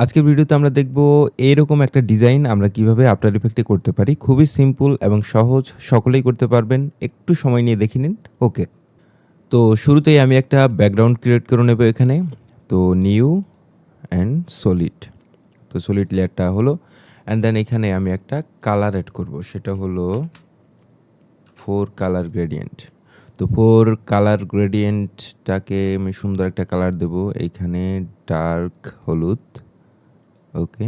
আজকের ভিডিওতে আমরা দেখব এরকম একটা ডিজাইন আমরা কিভাবে আফটার ইফেক্টে করতে পারি। খুবই সিম্পল এবং সহজ, সকলেই করতে পারবেন। একটু সময় নিয়ে দেখে নিন। ওকে। তো শুরুতেই আমি একটা ব্যাকগ্রাউন্ড ক্রিয়েট করে নেব এখানে। তো নিউ অ্যান্ড সলিড। তো সলিড লেয়ারটা হলো অ্যান্ড দেন এখানে আমি একটা কালার এড করব। সেটা হলো 4 কালার গ্রেডিয়েন্ট। তো 4 কালার গ্রেডিয়েন্টটাকে আমি সুন্দর একটা কালার দেব। এইখানে ডার্ক হলুদ। ওকে।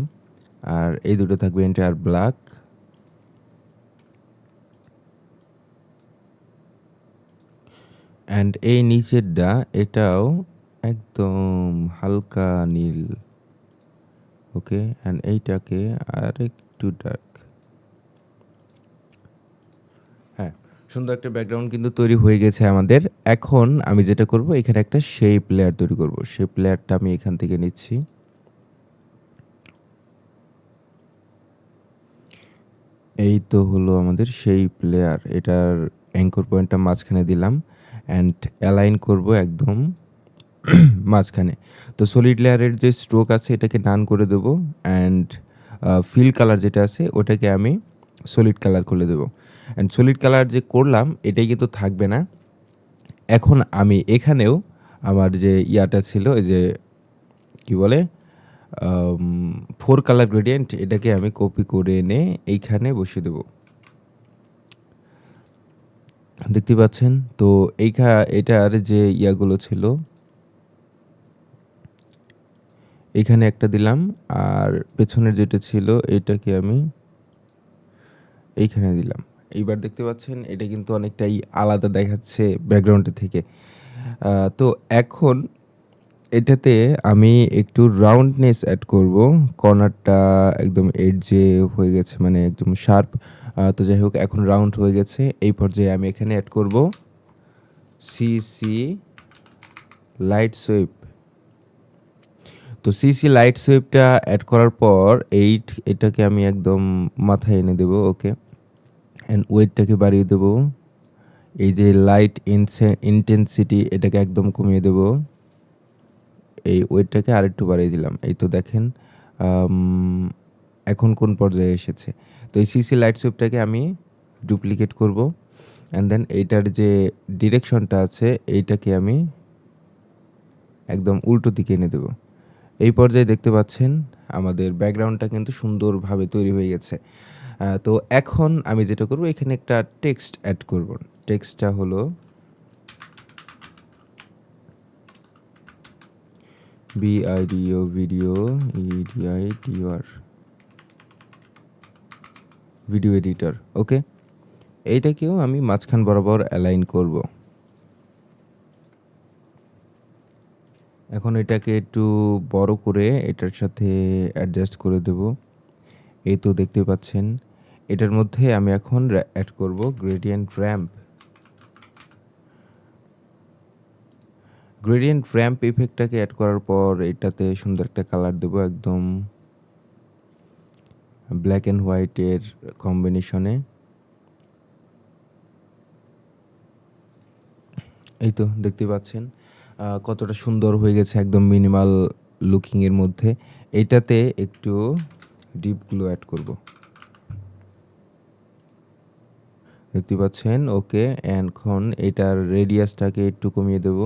আর এই দুটো থাকবে এন্টায়ার ব্ল্যাক। অ্যান্ড এই নিচেরটা এটাও একদম হালকা নীল। ওকে। অ্যান্ড এইটাকে আর একটু ডার্ক। হ্যাঁ, সুন্দর একটা ব্যাকগ্রাউন্ড কিন্তু তৈরি হয়ে গেছে আমাদের। এখন আমি যেটা করব এখানে একটা শেপ লেয়ার তৈরি করব। শেপ লেয়ারটা আমি এখান থেকে নিচ্ছি। এই তো হলো আমাদের শেপ লেয়ার। এটার অ্যাঙ্কর পয়েন্টটা মাঝখানে দিলাম অ্যান্ড অ্যালাইন করব একদম মাঝখানে। তো সলিড লেয়ারের যে স্ট্রোক আছে এটাকে ডান করে দেবো অ্যান্ড ফিল কালার যেটা আছে ওটাকে আমি সলিড কালার করে দেবো। অ্যান্ড সলিড কালার যে করলাম এটাই কিন্তু থাকবে না। এখন আমি এখানেও আমার যে ইয়াটা ছিল এই যে কি বলে 4 কালার গ্রেডিয়েন্ট এটাকে আমি কপি করে এনে এইখানে বসিয়ে দেবো। দেখতে পাচ্ছেন? তো এটার যে ইয়াগুলো ছিল এখানে একটা দিলাম আর পেছনের যেটা ছিল এটাকে আমি এইখানে দিলাম। এইবার দেখতে পাচ্ছেন এটা কিন্তু অনেকটাই আলাদা দেখাচ্ছে ব্যাকগ্রাউন্ডের থেকে। তো এখন এটাতে আমি একটু রাউন্ডনেস অ্যাড করব। কর্নারটা একদম এডজে হয়ে গেছে মানে একদম শার্প। তো যাই হোক এখন রাউন্ড হয়ে গেছে। এই পর্যায়ে আমি এখানে অ্যাড করব সিসি লাইট সুইপ। তো সিসি লাইট সুইপটা অ্যাড করার পর এটাকে আমি একদম মাথায় এনে দেবো। ওকে। অ্যান্ড ওয়েটটাকে বাড়িয়ে দেবো। এই যে লাইট ইনটেনসিটি এটাকে একদম কমিয়ে দেব। এই ওয়েটটাকে আরেকটু বাড়িয়ে দিলাম। এই তো দেখেন এখন কোন পর্যায়ে এসেছে। তো এই সিসি লাইট সুইপটাকে আমি ডুপ্লিকেট করব অ্যান্ড দেন এইটার যে ডিরেকশনটা আছে এইটাকে আমি একদম উল্টো দিকে এনে দেব। এই পর্যায়ে দেখতে পাচ্ছেন আমাদের ব্যাকগ্রাউন্ডটা কিন্তু সুন্দরভাবে তৈরি হয়ে গেছে। তো এখন আমি যেটা করব এখানে একটা টেক্সট অ্যাড করব। টেক্সটটা হলো ভিডিও ভিডিও ইডিআইটিআর ভিডিও এডিটর। ওকে। এইটাকেও আমি মাঝখান বরাবর অ্যালাইন করব। এখন এটাকে একটু বড় করে এটার সাথে অ্যাডজাস্ট করে দেব। এই তো দেখতে পাচ্ছেন এটার মধ্যে আমি এখন অ্যাড করব গ্রেডিয়েন্ট র্যাম্প। গ্রেডিয়েন্ট র্যাম্প ইফেক্টটাকে অ্যাড করার পর এটাতে সুন্দর একটা কালার দেব একদম ব্ল্যাক অ্যান্ড হোয়াইটের কম্বিনেশনে। এই তো দেখতে পাচ্ছেন কতটা সুন্দর হয়ে গেছে একদম মিনিমাল লুকিংয়ের মধ্যে। এইটাতে একটু ডিপ গ্লো অ্যাড করব। দেখতে পাচ্ছেন। ওকে। এখন এটার রেডিয়াসটাকে একটু কমিয়ে দেব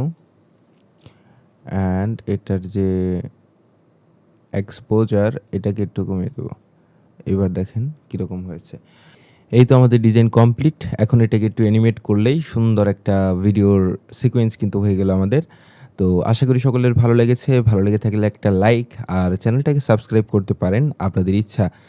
অ্যান্ড এটার যে এক্সপোজার এটাকে একটু কমিয়ে দেব। এবার দেখেন কীরকম হয়েছে। এই তো আমাদের ডিজাইন কমপ্লিট। এখন এটাকে একটু অ্যানিমেট করলেই সুন্দর একটা ভিডিওর সিকোয়েন্স কিন্তু হয়ে গেল আমাদের। তো আশা করি সকলের ভালো লেগেছে। ভালো লেগে থাকলে একটা লাইক আর চ্যানেলটাকে সাবস্ক্রাইব করতে পারেন আপনাদের ইচ্ছা।